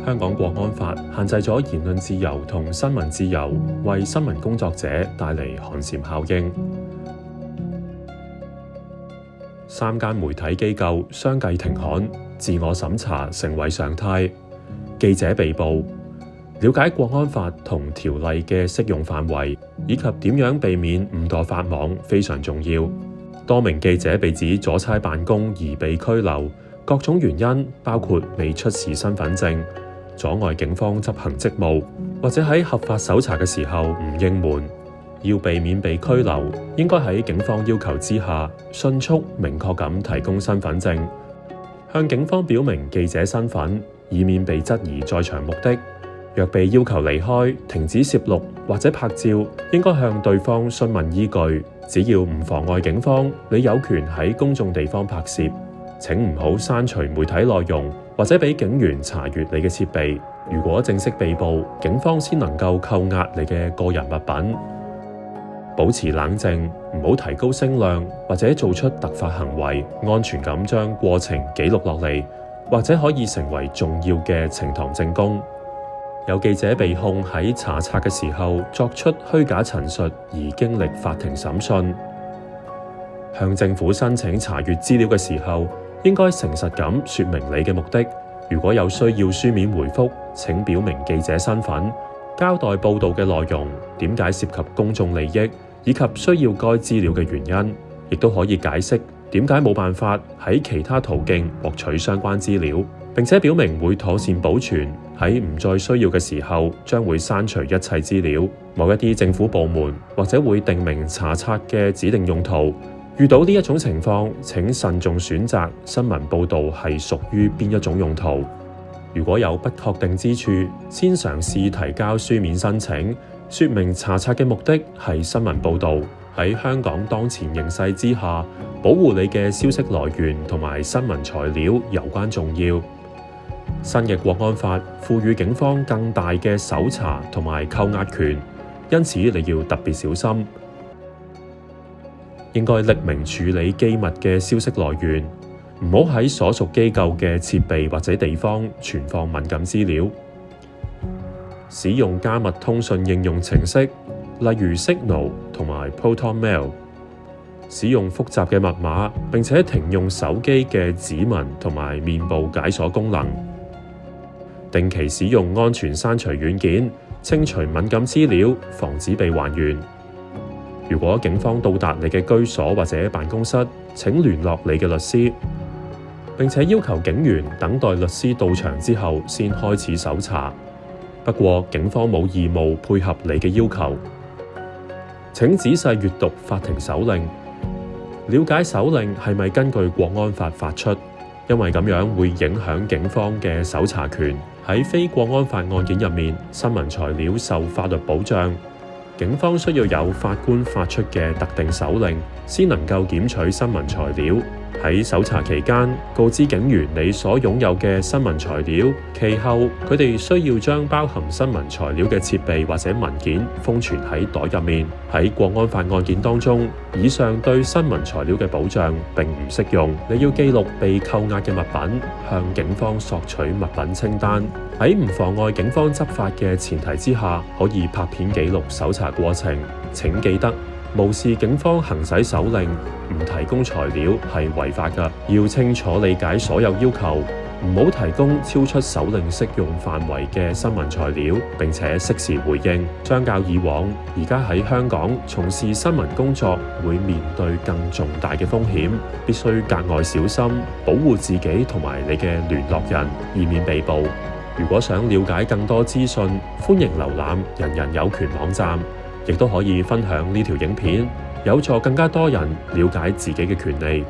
香港國安法限制咗言論自由同新聞自由，為新聞工作者帶嚟寒蟬效應。3間媒體機構相繼停刊，自我審查成為常態。記者被捕，了解國安法同條例嘅適用範圍，以及點樣避免誤墮法網非常重要。多名記者被指阻差辦公而被拘留，各種原因包括未出示身份證、阻礙警方執行職務，或者喺合法搜查嘅時候唔應門。要避免被拘留，應該喺警方要求之下，迅速明確咁提供身份證，向警方表明記者身份，以免被質疑在場目的。若被要求離開、停止攝錄或者拍照，應該向對方詢問依據，只要唔妨礙警方，你有權喺公眾地方拍攝。請唔好刪除媒體內容，或者俾警員查閱你嘅設備。如果正式被捕，警方先能夠扣押你嘅個人物品。保持冷靜，唔好提高聲量，或者做出突發行為，安全咁將過程記錄落嚟，或者可以成為重要嘅呈堂證供。有記者被控喺查冊嘅時候作出虛假陳述而經歷法庭審訊。向政府申請查閱資料嘅時候，應該誠實咁說明你嘅目的。如果有需要書面回覆，請表明記者身份，交代報道嘅內容，點解涉及公眾利益，以及需要該資料嘅原因，亦都可以解釋點解冇辦法喺其他途徑獲取相關資料，並且表明會妥善保存，喺唔再需要嘅時候將會刪除一切資料。某一啲政府部門或者會訂明查冊嘅指定用途。遇到呢一種情況，請慎重選擇新聞報導係屬於邊一種用途。如果有不確定之處，先嘗試提交書面申請，說明查冊嘅目的係新聞報導。喺香港當前形勢之下，保護你嘅消息來源同埋新聞材料攸關重要。新嘅國安法賦予警方更大嘅搜查同埋扣押權，因此你要特別小心。應該匿名處理機密嘅消息來源，唔好喺所屬機構嘅設備或者地方存放敏感資料。使用加密通訊應用程式，例如 Signal 同埋 ProtonMail。使用複雜嘅密碼，並且停用手機嘅指紋同埋面部解鎖功能。定期使用安全刪除軟件，清除敏感資料，防止被還原。如果警方到達你嘅居所或者辦公室，請聯絡你嘅律師，並且要求警員等待律師到場之後先開始搜查。不過，警方冇義務配合你嘅要求。請仔細閱讀法庭手令，了解手令係咪根據國安法發出，因為咁樣會影響警方嘅搜查權。喺非國安法案件入面，新聞材料受法律保障。警方需要有法官發出嘅特定手令，先能夠檢取新聞材料。喺搜查期間，告知警員你所擁有嘅新聞材料，其後佢哋需要將包含新聞材料嘅設備或者文件封存喺袋入面。喺國安法案件當中，以上對新聞材料嘅保障並唔適用。你要記錄被扣押嘅物品，向警方索取物品清單。喺唔妨礙警方執法嘅前提之下，可以拍片記錄搜查過程。請記得，無視警方行使手令，唔提供材料係違法㗎。要清楚理解所有要求，唔好提供超出手令適用範圍嘅新聞材料，並且適時回應。相較以往，而家喺香港從事新聞工作會面對更重大嘅風險，必須格外小心，保護自己同埋你嘅聯絡人，以免被捕。如果想了解更多資訊，歡迎瀏覽人人有權網站，亦都可以分享呢條影片，有助更加多人了解自己嘅權利。